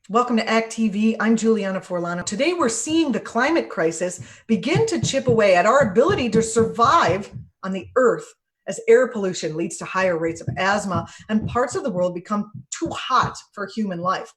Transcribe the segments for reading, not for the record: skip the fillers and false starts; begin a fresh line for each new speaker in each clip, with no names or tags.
Welcome to ACT.tv. I'm Juliana Forlano. Today we're seeing the climate crisis begin to chip away at our ability to survive on the Earth as air pollution leads to higher rates of asthma and parts of the world become too hot for human life.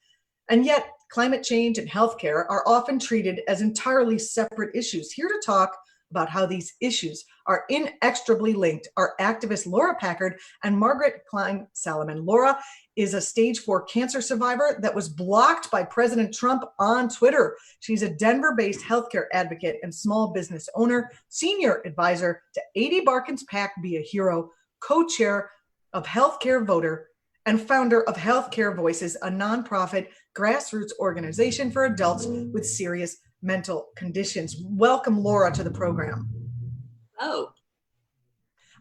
And yet, climate change and healthcare are often treated as entirely separate issues. Here to talk about how these issues are inextricably linked are activists Laura Packard and Margaret Klein Salamon. Laura is a stage 4 cancer survivor that was blocked by President Trump on Twitter. She's a Denver-based healthcare advocate and small business owner, senior advisor to 80 Barkins PAC Be a Hero, co-chair of Healthcare Voter, and founder of Healthcare Voices, a nonprofit grassroots organization for adults with serious mental conditions. Welcome, Laura, to the program.
Oh.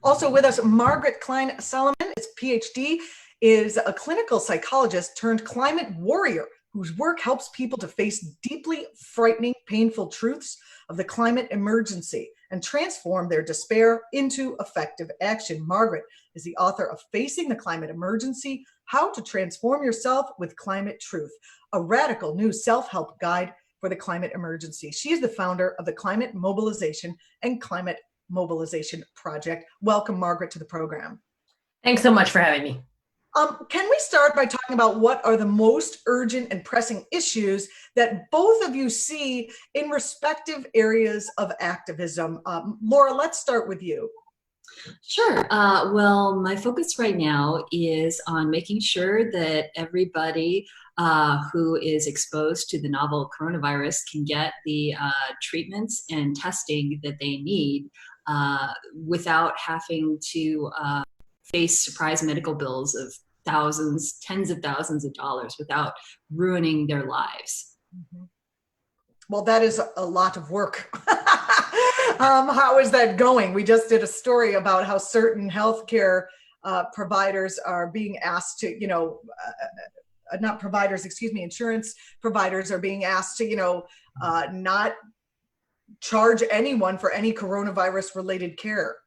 Also with us, Margaret Klein Salamon, is PhD, is a clinical psychologist turned climate warrior whose work helps people to face deeply frightening, painful truths of the climate emergency and transform their despair into effective action. Margaret is the author of Facing the Climate Emergency: How to Transform Yourself with Climate Truth, a radical new self-help guide for the climate emergency. She is the founder of the Climate Mobilization and Climate Mobilization Project. Welcome, Margaret, to the program.
Thanks so much for having me.
Can we start by talking about what are the most urgent and pressing issues that both of you see in respective areas of activism? Laura, let's start with you.
Sure. Well, my focus right now is on making sure that everybody who is exposed to the novel coronavirus can get the treatments and testing that they need without having to face surprise medical bills of thousands, tens of thousands of dollars without ruining their lives.
Mm-hmm. Well, that is a lot of work. How is that going? We just did a story about how certain healthcare providers are being asked to, not providers, excuse me, insurance providers are being asked to, not charge anyone for any coronavirus related care.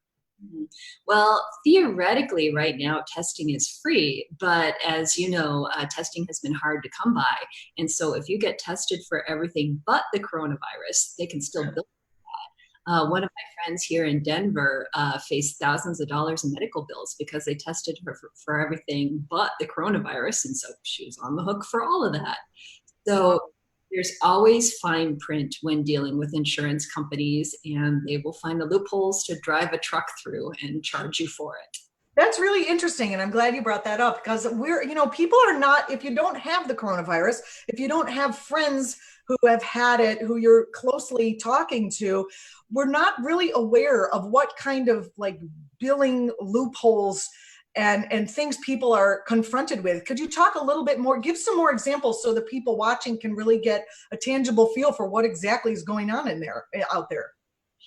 Well, theoretically, right now, testing is free, but as you know, testing has been hard to come by. And so if you get tested for everything but the coronavirus, they can still bill that. One of my friends here in Denver faced thousands of dollars in medical bills because they tested her for everything but the coronavirus. And so she was on the hook for all of that. So there's always fine print when dealing with insurance companies, and they will find the loopholes to drive a truck through and charge you for it.
That's really interesting, and I'm glad you brought that up because people are not, if you don't have the coronavirus, if you don't have friends who have had it, who you're closely talking to, we're not really aware of what kind of billing loopholes and things people are confronted with. Could you talk a little bit more, give some more examples so the people watching can really get a tangible feel for what exactly is going on out there?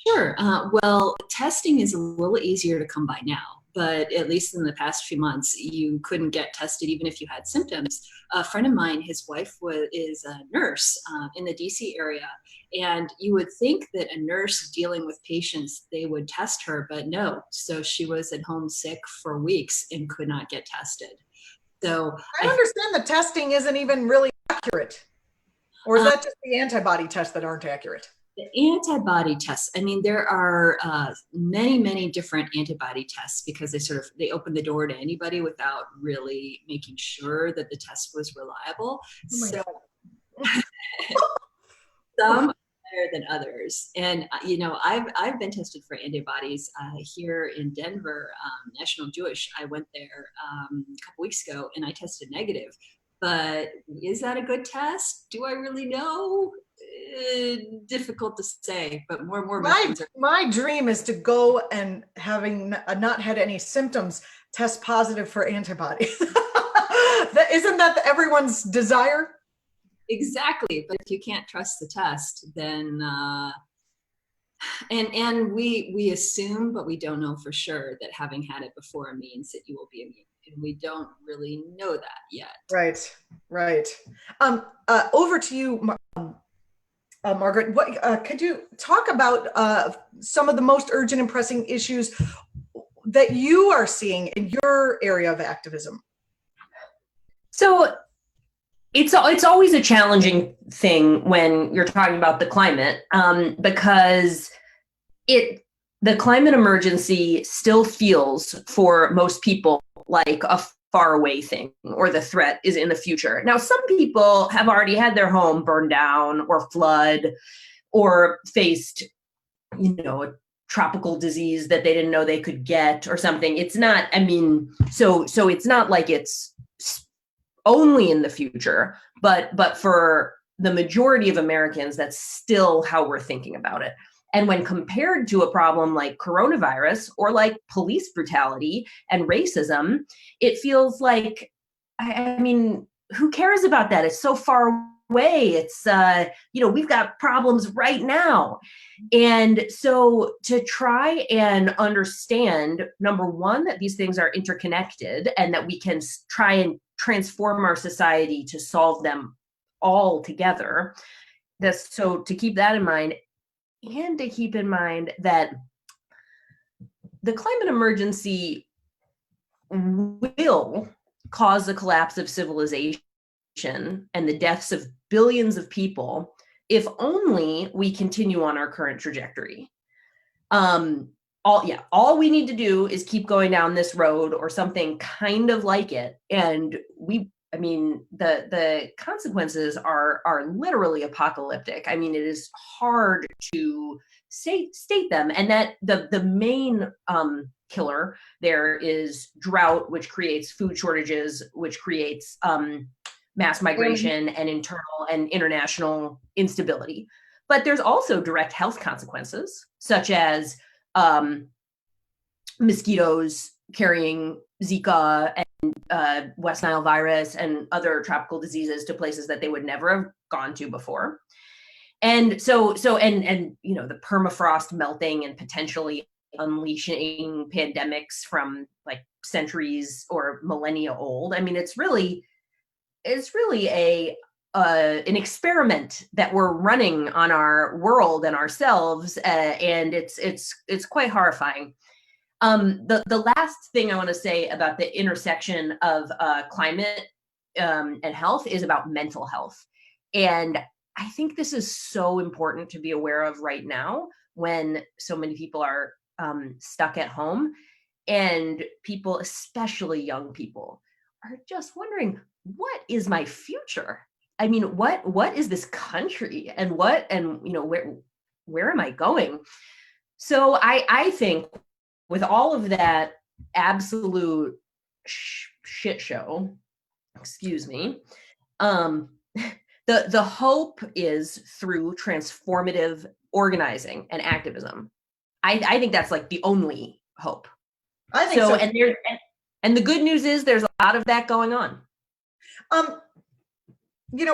Sure. Well, testing is a little easier to come by now, but at least in the past few months, you couldn't get tested even if you had symptoms. A friend of mine, his wife is a nurse in the DC area, and you would think that a nurse dealing with patients, they would test her, but no. So she was at home sick for weeks and could not get tested. So
I understand the testing isn't even really accurate. Or is that just the antibody tests that aren't accurate?
The antibody tests, I mean, there are many, many different antibody tests because they open the door to anybody without really making sure that the test was reliable. So some are better than others. And, I've been tested for antibodies here in Denver, National Jewish. I went there a couple weeks ago and I tested negative. But is that a good test? Do I really know? Difficult to say, but more and more.
My dream is to go and, having not had any symptoms, test positive for antibodies. Isn't that everyone's desire?
Exactly, but if you can't trust the test, then and we assume, but we don't know for sure that having had it before means that you will be immune. And we don't really know that yet.
Right. Over to you, Margaret. Could you talk about some of the most urgent and pressing issues that you are seeing in your area of activism?
So It's always a challenging thing when you're talking about the climate, because the climate emergency still feels for most people like a far away thing, or the threat is in the future. Now, some people have already had their home burned down or flood, or faced, a tropical disease that they didn't know they could get or something. It's not, so it's not like it's only in the future, but for the majority of Americans, that's still how we're thinking about it. And when compared to a problem like coronavirus or like police brutality and racism, it feels like, who cares about that? It's so far away. It's, we've got problems right now. And so to try and understand, number one, that these things are interconnected and that we can try and transform our society to solve them all together. So to keep that in mind, and to keep in mind that the climate emergency will cause the collapse of civilization and the deaths of billions of people if only we continue on our current trajectory. All we need to do is keep going down this road or something kind of like it, and the consequences are literally apocalyptic. It is hard to state them, and that the main killer there is drought, which creates food shortages, which creates mass migration and internal and international instability. But there's also direct health consequences, such as mosquitoes carrying Zika and West Nile virus and other tropical diseases to places that they would never have gone to before. And the permafrost melting and potentially unleashing pandemics from like centuries or millennia old. It's really an experiment that we're running on our world and ourselves, and it's quite horrifying. The last thing I want to say about the intersection of climate and health is about mental health. And I think this is so important to be aware of right now when so many people are stuck at home, and people, especially young people, are just wondering, what is my future? What is this country, and where am I going? So I think with all of that absolute shit show, excuse me, the hope is through transformative organizing and activism. I think that's like the only hope.
I think so.
And the good news is there's a lot of that going on.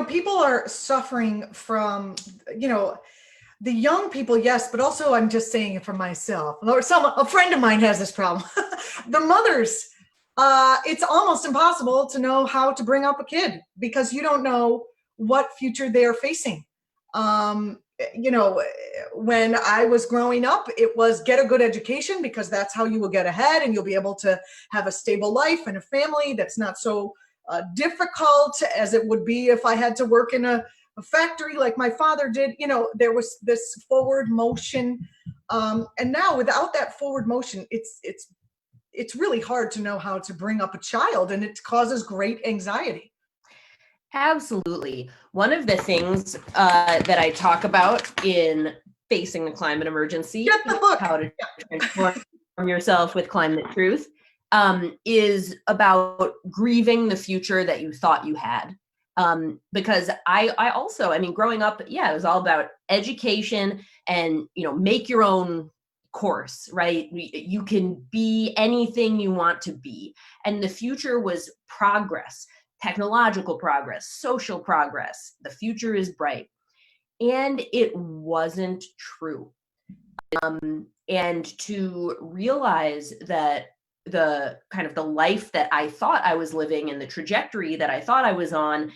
People are suffering from, the young people, yes, but also I'm just saying it for myself. A friend of mine has this problem. The mothers, it's almost impossible to know how to bring up a kid because you don't know what future they're facing. When I was growing up, it was get a good education because that's how you will get ahead and you'll be able to have a stable life and a family that's not so difficult as it would be if I had to work in a factory like my father did. There was this forward motion. And now without that forward motion, it's really hard to know how to bring up a child, and it causes great anxiety.
Absolutely. One of the things that I talk about in Facing the Climate Emergency, how to transform yourself with climate truth, is about grieving the future that you thought you had. Because I also, growing up, it was all about education and, make your own course, right? You can be anything you want to be. And the future was progress. Technological progress, social progress. The future is bright. And it wasn't true. And to realize that the life that I thought I was living and the trajectory that I thought I was on,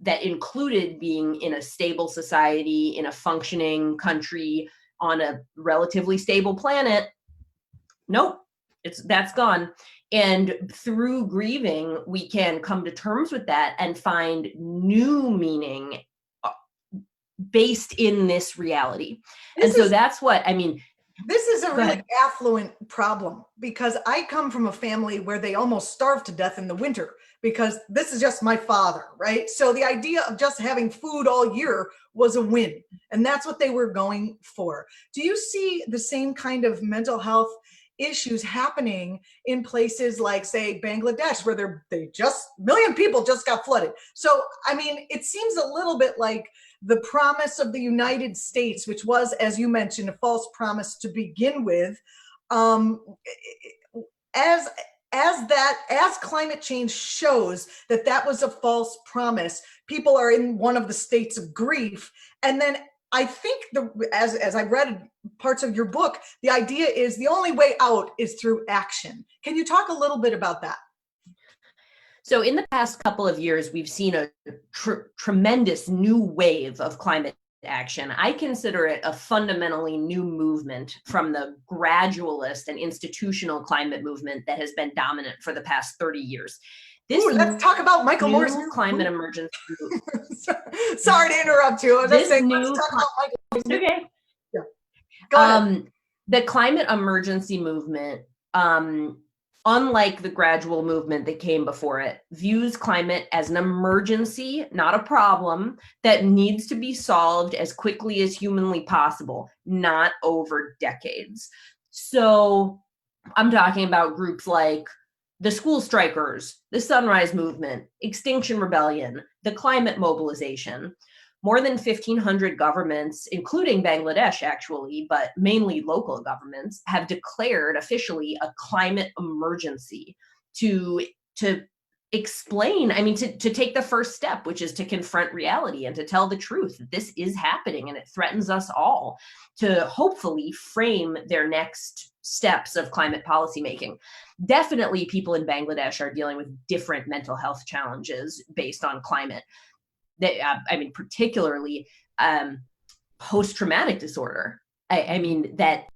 that included being in a stable society, in a functioning country, on a relatively stable planet, nope, that's gone. And through grieving, we can come to terms with that and find new meaning based in this reality. And so that's what, I mean,
this is a really affluent problem, because I come from a family where they almost starved to death in the winter, because this is just my father, right? So the idea of just having food all year was a win, and that's what they were going for. Do you see the same kind of mental health issues happening in places like, say, Bangladesh, where they just, a million people just got flooded? So, I mean, it seems a little bit like the promise of the United States, which was, as you mentioned, a false promise to begin with, as climate change shows that was a false promise, people are in one of the states of grief. And then I think as I read parts of your book, the idea is the only way out is through action. Can you talk a little bit about that?
So in the past couple of years, we've seen a tremendous new wave of climate action. I consider it a fundamentally new movement from the gradualist and institutional climate movement that has been dominant for the past 30 years.
Let's talk about Michael Moore's
climate emergency.
Sorry to interrupt you.
Let's talk about Michael. Okay.
Yeah. Go ahead.
The climate emergency movement, unlike the gradual movement that came before it, views climate as an emergency, not a problem, that needs to be solved as quickly as humanly possible, not over decades. So I'm talking about groups like the school strikers, the Sunrise Movement, Extinction Rebellion, the Climate Mobilization. More than 1,500 governments, including Bangladesh actually, but mainly local governments, have declared officially a climate emergency to explain, I mean, to take the first step, which is to confront reality and to tell the truth that this is happening and it threatens us all, to hopefully frame their next steps of climate policymaking. Definitely people in Bangladesh are dealing with different mental health challenges based on climate. I mean, particularly post-traumatic disorder. I mean, that,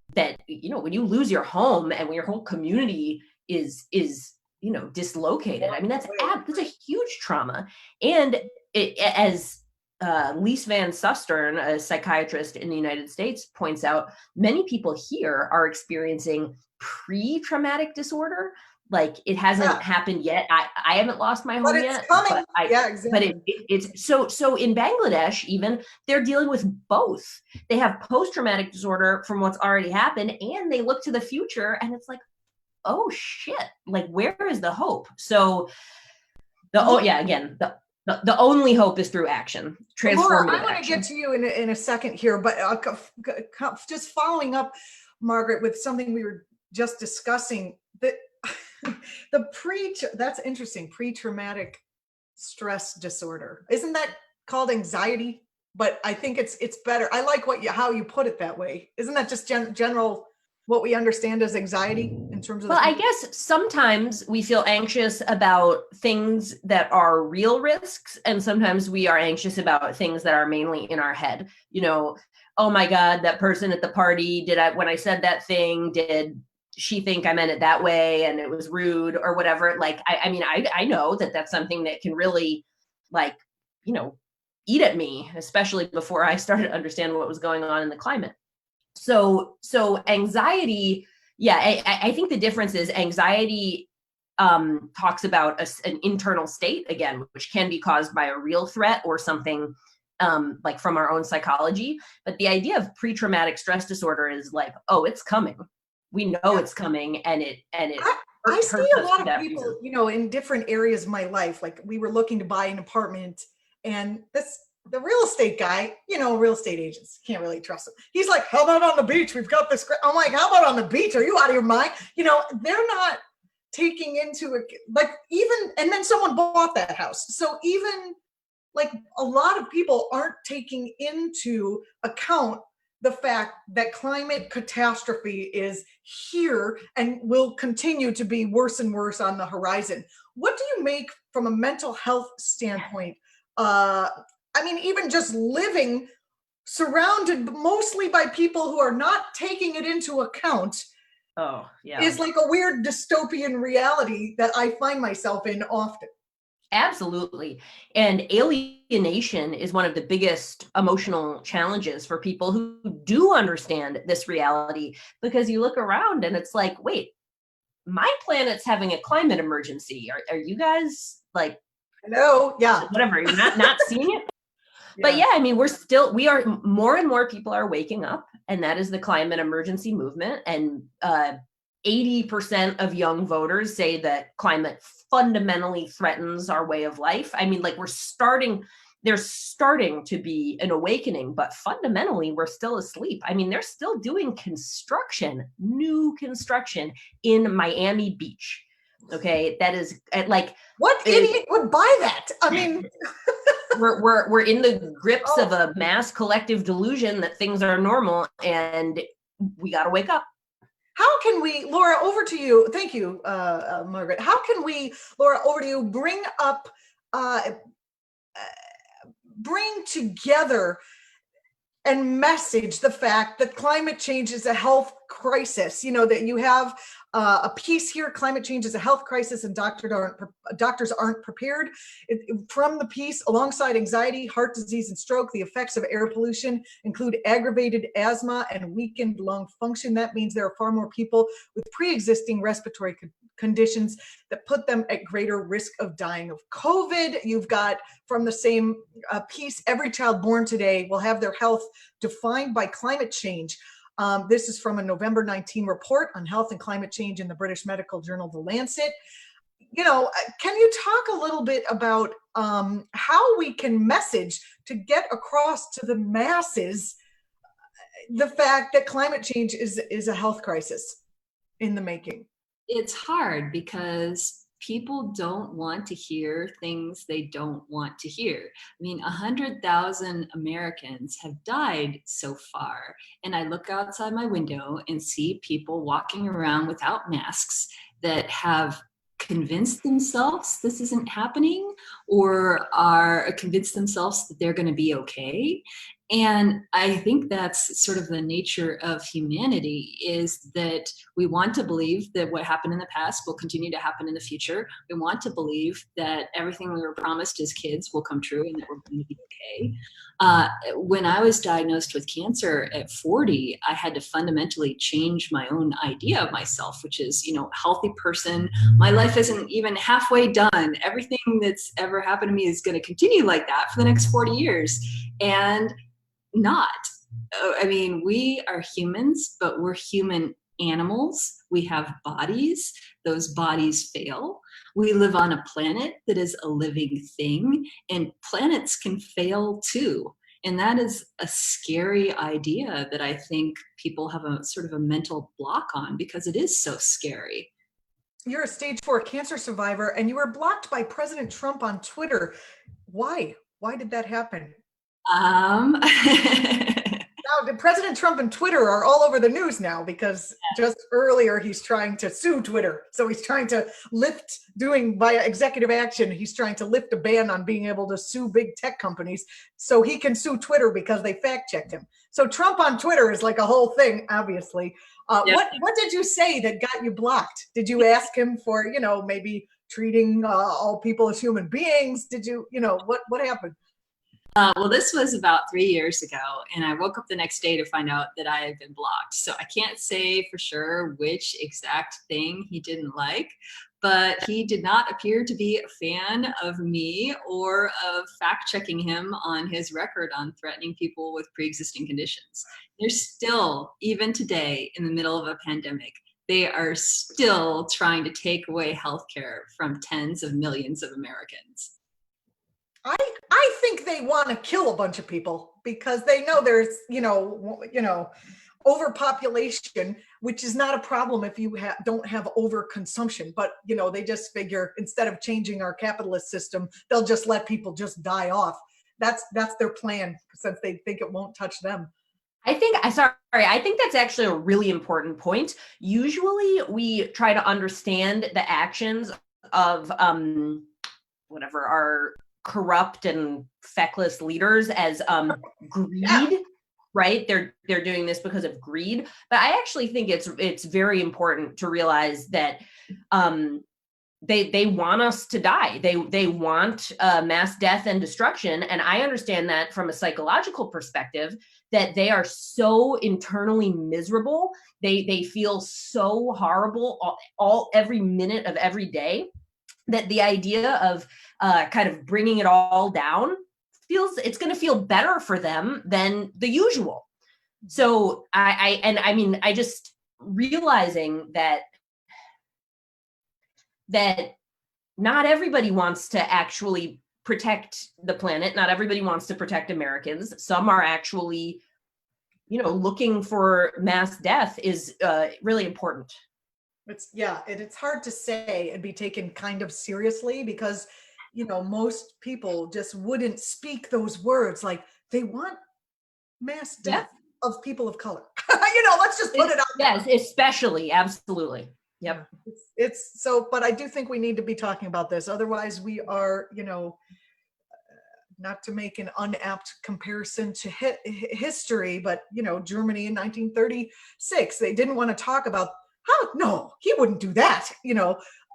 you know, when you lose your home and when your whole community is, you know, dislocated, I mean, that's a huge trauma. And as Lise Van Susteren, a psychiatrist in the United States, points out, many people here are experiencing pre-traumatic disorder. Like, it hasn't happened yet. I haven't lost my home yet.
Coming. Exactly.
But it's so in Bangladesh, even, they're dealing with both. They have post-traumatic disorder from what's already happened, and they look to the future, and it's like, oh shit, like, where is the hope? So the only hope is through action, transformative
Laura, I want
action.
to get to you in a second here, but just following up, Margaret, with something we were just discussing, that that's interesting, pre-traumatic stress disorder. Isn't that called anxiety? But I think it's better. I like how you put it that way. Isn't that just general what we understand as anxiety in terms of?
Well, I guess sometimes we feel anxious about things that are real risks, and sometimes we are anxious about things that are mainly in our head. You know, oh my God, that person at the party, when I said that thing, did she think I meant it that way and it was rude or whatever? Like, I mean, I know that that's something that can really, like, you know, eat at me, especially before I started to understand what was going on in the climate. So anxiety, I think the difference is anxiety talks about an internal state, again, which can be caused by a real threat or something like from our own psychology. But the idea of pre-traumatic stress disorder is like, oh, it's coming. We know it's coming, and it.
I see a lot of people, you know, in different areas of my life. Like, we were looking to buy an apartment, and the real estate guy, you know, real estate agents, can't really trust him. He's like, how about on the beach? We've got this. I'm like, how about on the beach? Are you out of your mind? You know, they're not taking into it, like, even, and then someone bought that house. So even like a lot of people aren't taking into account the fact that climate catastrophe is here and will continue to be worse and worse on the horizon. What do you make from a mental health standpoint? I mean, even just living surrounded mostly by people who are not taking it into account,
Oh, yeah.
is like a weird dystopian reality that I find myself in often.
Absolutely. And alienation is one of the biggest emotional challenges for people who do understand this reality, because you look around and it's like, wait, my planet's having a climate emergency. Are you guys like,
Hello? Yeah.
whatever, you're not seeing it? But yeah, I mean, we are, more and more people are waking up, and that is the climate emergency movement. And 80% of young voters say that climate fundamentally threatens our way of life. I mean, like, there's starting to be an awakening, but fundamentally we're still asleep. I mean, they're still doing new construction in Miami Beach. Okay, that is like,
what idiot would buy that? I mean,
we're in the grips of a mass collective delusion that things are normal, and we got to wake up.
How can we, Laura, over to you. Thank you, Margaret. How can we, Laura, over to you, bring together and message the fact that climate change is a health crisis? You know, that you have a piece here, climate change is a health crisis and doctors aren't prepared. From the piece, alongside anxiety, heart disease, and stroke, the effects of air pollution include aggravated asthma and weakened lung function. That means there are far more people with pre-existing respiratory conditions that put them at greater risk of dying of COVID. You've got, from the same piece, every child born today will have their health defined by climate change. This is from a November 19 report on health and climate change in the British medical journal, The Lancet. You know, can you talk a little bit about how we can message to get across to the masses the fact that climate change is a health crisis in the making?
It's hard because people don't want to hear things they don't want to hear. I mean, 100,000 Americans have died so far. And I look outside my window and see people walking around without masks that have convinced themselves this isn't happening, or are convinced themselves that they're going to be okay. And I think that's sort of the nature of humanity, is that we want to believe that what happened in the past will continue to happen in the future. We want to believe that everything we were promised as kids will come true and that we're going to be okay. When I was diagnosed with cancer at 40, I had to fundamentally change my own idea of myself, which is, you know, healthy person. My life isn't even halfway done. Everything that's ever happened to me is going to continue like that for the next 40 years. And not. I mean, we are humans, but we're human animals. We have bodies. Those bodies fail. We live on a planet that is a living thing, and planets can fail too. And that is a scary idea that I think people have a sort of a mental block on, because it is so scary.
You're a stage 4 cancer survivor, and you were blocked by President Trump on Twitter. Why? Why did that happen? Now, President Trump and Twitter are all over the news now, because just earlier he's trying to sue Twitter. So he's trying to by executive action, he's trying to lift a ban on being able to sue big tech companies so he can sue Twitter because they fact checked him. So Trump on Twitter is like a whole thing, obviously. What did you say that got you blocked? Did you ask him for, you know, maybe treating all people as human beings? Did you, you know, what happened?
Well, this was about 3 years ago, and I woke up the next day to find out that I had been blocked. So I can't say for sure which exact thing he didn't like, but he did not appear to be a fan of me or of fact-checking him on his record on threatening people with pre-existing conditions. They're still, even today, in the middle of a pandemic, they are still trying to take away healthcare from tens of millions of Americans.
I think they want to kill a bunch of people because they know there's, you know, overpopulation, which is not a problem if you don't have overconsumption. But, you know, they just figure instead of changing our capitalist system, they'll just let people just die off. That's their plan, since they think it won't touch them.
I think that's actually a really important point. Usually we try to understand the actions of whatever our corrupt and feckless leaders as greed, right? They're doing this because of greed. But I actually think it's very important to realize that they want us to die. They want mass death and destruction. And I understand that from a psychological perspective, that they are so internally miserable. They feel so horrible all every minute of every day, that the idea of kind of bringing it all down it's going to feel better for them than the usual. So I mean, I just realizing that not everybody wants to actually protect the planet. Not everybody wants to protect Americans. Some are actually, looking for mass death is really important.
It's hard to say and be taken kind of seriously because, most people just wouldn't speak those words. Like, they want mass death of people of color. Let's just put it out there.
Yes, especially, absolutely. Yep.
It's so, but I do think we need to be talking about this. Otherwise we are, not to make an unapt comparison to history, but, Germany in 1936, they didn't want to talk about, no, he wouldn't do that,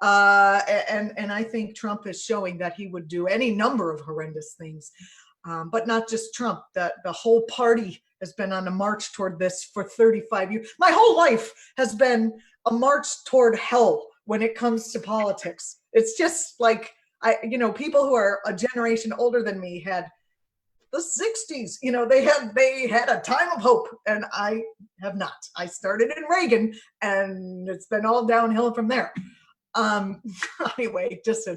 and I think Trump is showing that he would do any number of horrendous things. But not just Trump, that the whole party has been on a march toward this for 35 years. My whole life has been a march toward hell when it comes to politics. It's just like, people who are a generation older than me had the 60s, they had a time of hope, and I have not. I started in Reagan, and it's been all downhill from there. Anyway, just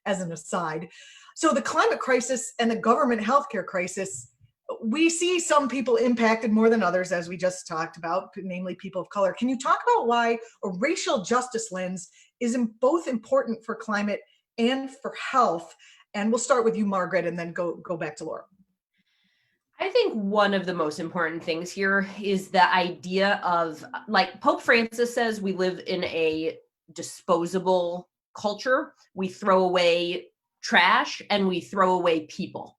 as an aside. So the climate crisis and the government healthcare crisis, we see some people impacted more than others, as we just talked about, namely people of color. Can you talk about why a racial justice lens is both important for climate and for health? And we'll start with you, Margaret, and then go back to Laura.
I think one of the most important things here is the idea of, like Pope Francis says, we live in a disposable culture. We throw away trash and we throw away people,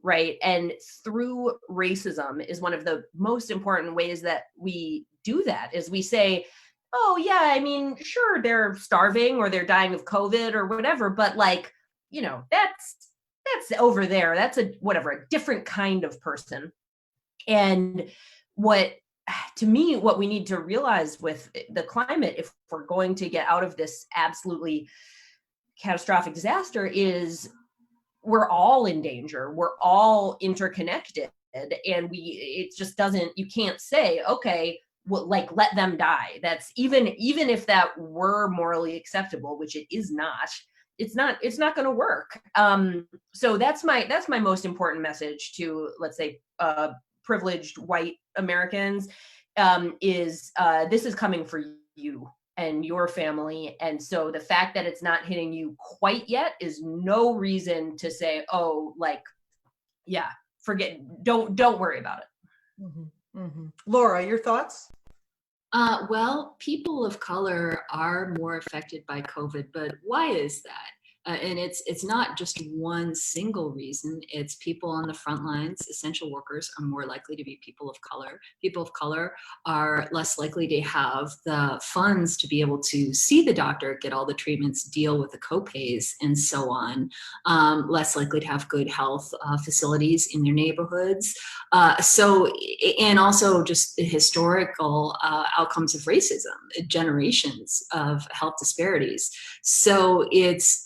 right? And through racism is one of the most important ways that we do that, is we say, oh yeah, I mean, sure, they're starving or they're dying of COVID or whatever, but that's over there. That's a different kind of person. And to me, what we need to realize with the climate, if we're going to get out of this absolutely catastrophic disaster, is we're all in danger. We're all interconnected. And it just doesn't, you can't say, okay, well, let them die. That's even if that were morally acceptable, which it is not, it's not going to work. So that's my most important message to, let's say, privileged white Americans, is this is coming for you and your family. And so the fact that it's not hitting you quite yet is no reason to say, oh, forget, don't worry about it.
Mm-hmm. Mm-hmm. Laura, your thoughts?
Well, people of color are more affected by COVID, but why is that? And it's not just one single reason. It's people on the front lines. Essential workers are more likely to be people of color. People of color are less likely to have the funds to be able to see the doctor, get all the treatments, deal with the copays, and so on. Less likely to have good health facilities in their neighborhoods. And also just the historical outcomes of racism, generations of health disparities. So it's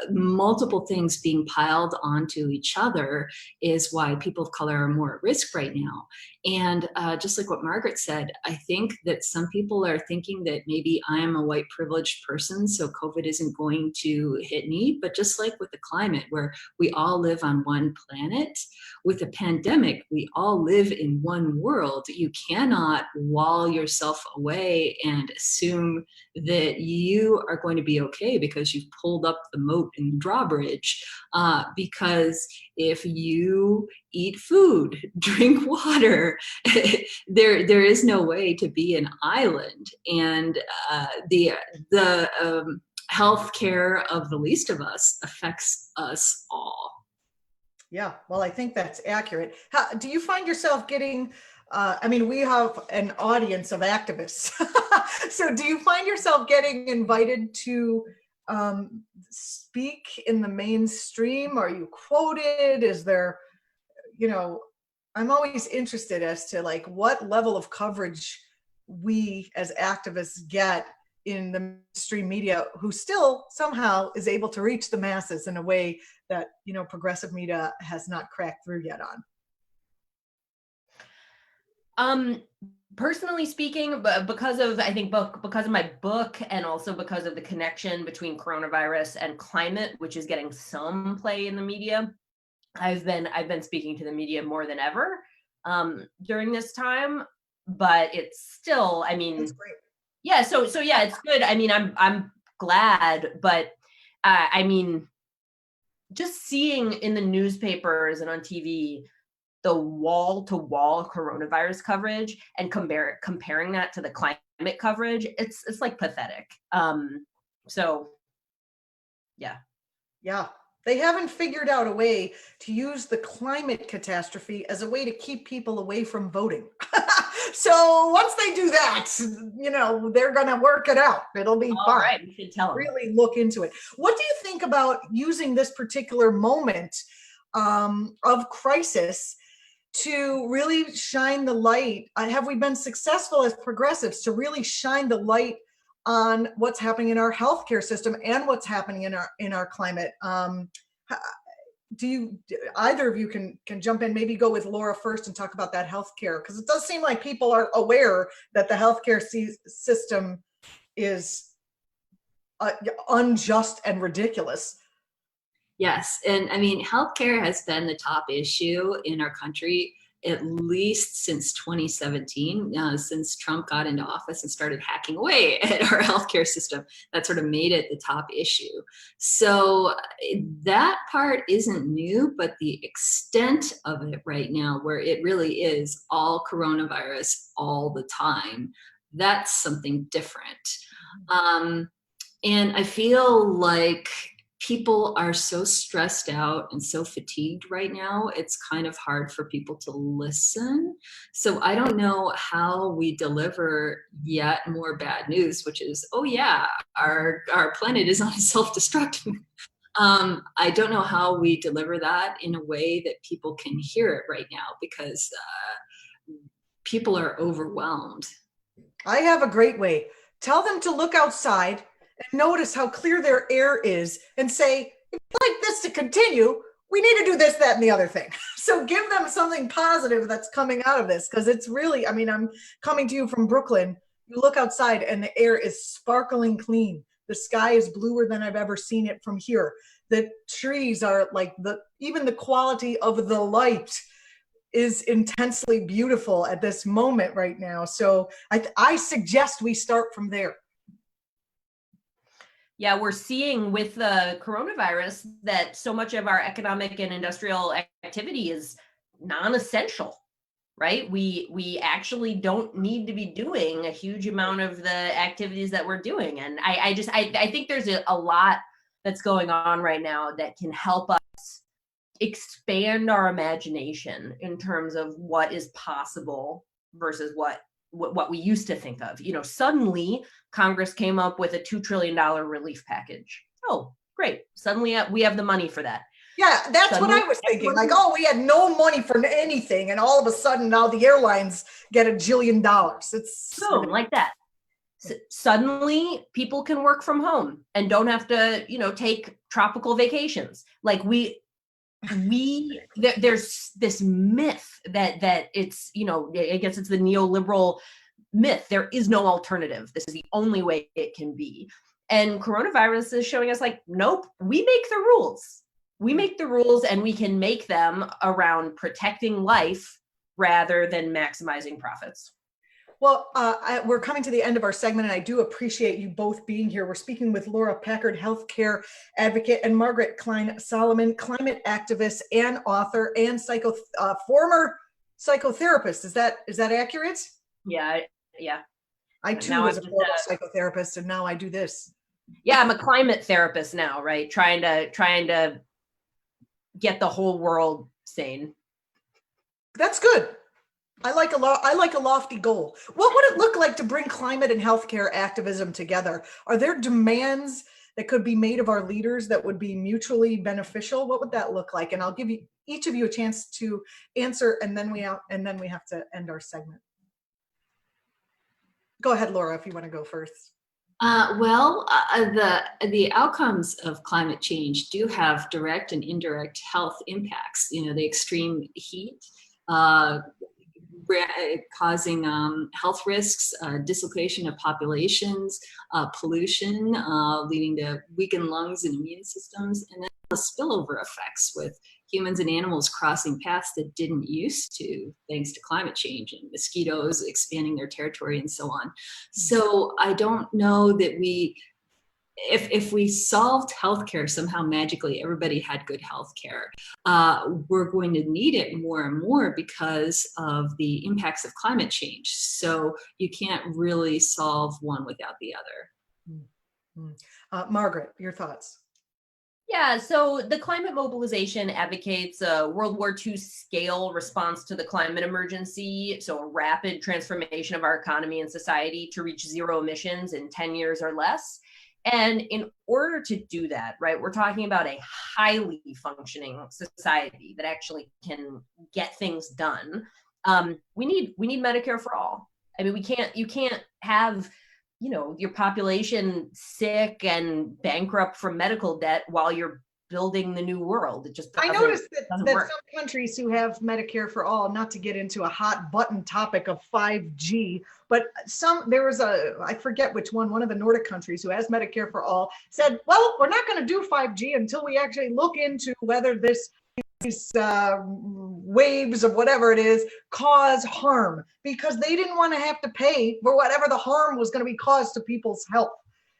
multiple things being piled onto each other is why people of color are more at risk right now. And just like what Margaret said, I think that some people are thinking that maybe I'm a white privileged person, so COVID isn't going to hit me. But just like with the climate, where we all live on one planet, with a pandemic, we all live in one world. You cannot wall yourself away and assume that you are going to be okay because you've pulled up the moat and drawbridge. Because if you eat food, drink water, there is no way to be an island. And the health care of the least of us affects us all.
Yeah, well, I think that's accurate. How, do you find yourself getting, I mean, we have an audience of activists. So do you find yourself getting invited to speak in the mainstream? Are you quoted? Is there, you know, I'm always interested as to like what level of coverage we as activists get in the mainstream media, who still somehow is able to reach the masses in a way that, you know, progressive media has not cracked through yet on.
Personally speaking, but because of, I think, because of my book, and also because of the connection between coronavirus and climate, which is getting some play in the media, I've been speaking to the media more than ever during this time. But it's still, I mean,
That's great.
yeah. So yeah, it's good. I mean, I'm glad, but I mean, just seeing in the newspapers and on TV the wall-to-wall coronavirus coverage and comparing that to the climate coverage, it's like pathetic. So yeah.
Yeah, they haven't figured out a way to use the climate catastrophe as a way to keep people away from voting. So once they do that, you know, they're going to work it out. It'll be
All
fine.
right, we should tell them.
Really look into it. What do you think about using this particular moment of crisis to really shine the light? Have we been successful as progressives to really shine the light on what's happening in our healthcare system and what's happening in our climate? Do you, either of you can jump in? Maybe go with Laura first and talk about that healthcare, because it does seem like people are aware that the healthcare system is unjust and ridiculous.
Yes. And I mean, healthcare has been the top issue in our country at least since 2017, since Trump got into office and started hacking away at our healthcare system. That sort of made it the top issue. So that part isn't new, but the extent of it right now, where it really is all coronavirus all the time, that's something different. And I feel like people are so stressed out and so fatigued right now, it's kind of hard for people to listen. So I don't know how we deliver yet more bad news, which is, oh yeah, our planet is on a self-destruct. I don't know how we deliver that in a way that people can hear it right now, because people are overwhelmed.
I have a great way. Tell them to look outside and notice how clear their air is and say, if you'd like this to continue, we need to do this, that, and the other thing. So give them something positive that's coming out of this, because it's really, I mean, I'm coming to you from Brooklyn. You look outside and the air is sparkling clean. The sky is bluer than I've ever seen it from here. The trees are like even the quality of the light is intensely beautiful at this moment right now. So I suggest we start from there.
Yeah, we're seeing with the coronavirus that so much of our economic and industrial activity is non-essential, right? We actually don't need to be doing a huge amount of the activities that we're doing. And I think there's a lot that's going on right now that can help us expand our imagination in terms of what is possible versus what we used to think of. You know, suddenly Congress came up with a $2 trillion relief package. Oh, great. Suddenly we have the money for that.
Yeah, that's suddenly, what I was thinking. Like, oh, we had no money for anything. And all of a sudden now the airlines get $1 jillion. It's
boom, like that. Suddenly people can work from home and don't have to, you know, take tropical vacations. Like there's this myth that it's, you know, I guess it's the neoliberal myth. There is no alternative. This is the only way it can be. And coronavirus is showing us like, nope, we make the rules. We make the rules, and we can make them around protecting life rather than maximizing profits.
Well, we're coming to the end of our segment, and I do appreciate you both being here. We're speaking with Laura Packard, healthcare advocate, and Margaret Klein Salamon, climate activist and author and former psychotherapist. Is that accurate?
Yeah.
I too was a former psychotherapist, and now I do this.
Yeah, I'm a climate therapist now, right? Trying to get the whole world sane.
That's good. I like a lofty goal. What would it look like to bring climate and healthcare activism together? Are there demands that could be made of our leaders that would be mutually beneficial? What would that look like? And I'll give you each of you a chance to answer, and then we have to end our segment. Go ahead, Laura, if you want to go first.
The outcomes of climate change do have direct and indirect health impacts. You know, the extreme heat causing health risks, dislocation of populations, pollution leading to weakened lungs and immune systems, and then the spillover effects with humans and animals crossing paths that didn't used to, thanks to climate change, and mosquitoes expanding their territory and so on. So I don't know that if we solved healthcare somehow magically, everybody had good healthcare, we're going to need it more and more because of the impacts of climate change. So you can't really solve one without the other.
Mm-hmm. Margaret, your thoughts?
Yeah, so the Climate Mobilization advocates a World War II scale response to the climate emergency, so a rapid transformation of our economy and society to reach zero emissions in 10 years or less. And in order to do that, right, we're talking about a highly functioning society that actually can get things done. We need Medicare for all. I mean, you can't have, you know, your population sick and bankrupt from medical debt while you're building the new world. It just
I noticed that some countries who have Medicare for all, not to get into a hot button topic of 5G, but there was I forget which one of the Nordic countries who has Medicare for all said, well, we're not going to do 5G until we actually look into whether these waves of whatever it is cause harm, because they didn't want to have to pay for whatever the harm was going to be caused to people's health.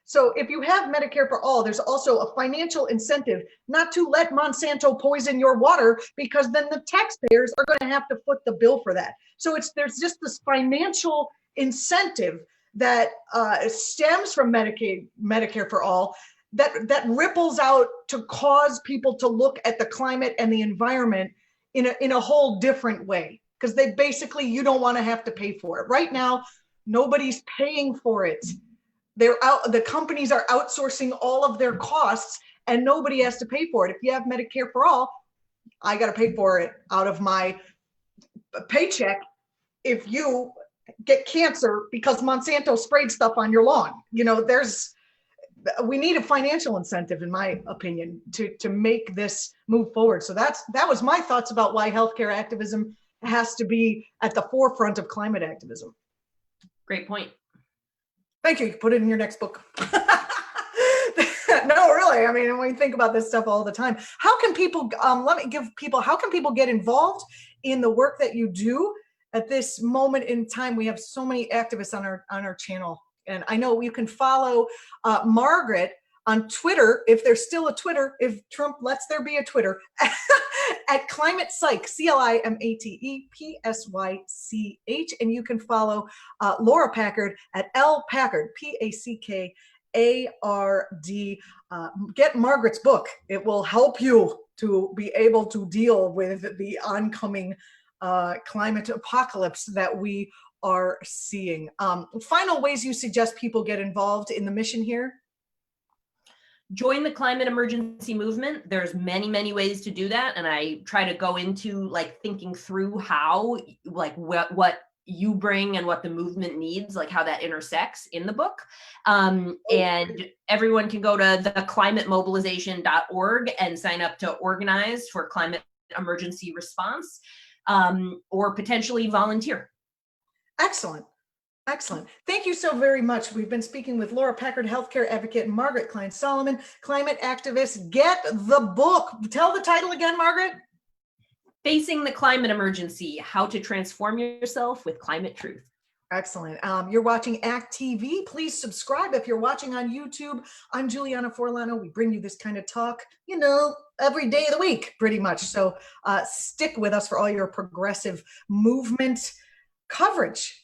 So if you have Medicare for all, there's also a financial incentive not to let Monsanto poison your water, because then the taxpayers are going to have to foot the bill for that. So there's just this financial incentive that stems from Medicare for all that ripples out to cause people to look at the climate and the environment in a whole different way, because you don't want to have to pay for it. Right now, nobody's paying for it. The companies are outsourcing all of their costs and nobody has to pay for it. If you have Medicare for all, I got to pay for it out of my paycheck if you get cancer because Monsanto sprayed stuff on your lawn. You know, we need a financial incentive, in my opinion, to make this move forward. So that was my thoughts about why healthcare activism has to be at the forefront of climate activism.
Great point.
Thank you. You put it in your next book. No, really. I mean, we think about this stuff all the time. How can people, how can people get involved in the work that you do at this moment in time? We have so many activists on our channel. And I know you can follow Margaret on Twitter, if there's still a Twitter, if Trump lets there be a Twitter, at Climate Psych, ClimatePsych. And you can follow Laura Packard at L Packard, Packard. Get Margaret's book. It will help you to be able to deal with the oncoming climate apocalypse that we are seeing. Final ways you suggest people get involved in the mission here?
Join the climate emergency movement. There's many, many ways to do that. And I try to go into like thinking through how, like what you bring and what the movement needs, like how that intersects in the book. And everyone can go to theclimatemobilization.org and sign up to organize for climate emergency response, or potentially volunteer.
Excellent. Excellent. Thank you so very much. We've been speaking with Laura Packard, healthcare advocate, and Margaret Klein Salamon, climate activist. Get the book. Tell the title again, Margaret.
Facing the Climate Emergency, How to Transform Yourself with Climate Truth.
Excellent. You're watching ACT.tv. Please subscribe if you're watching on YouTube. I'm Juliana Forlano. We bring you this kind of talk, you know, every day of the week, pretty much. So stick with us for all your progressive movement coverage.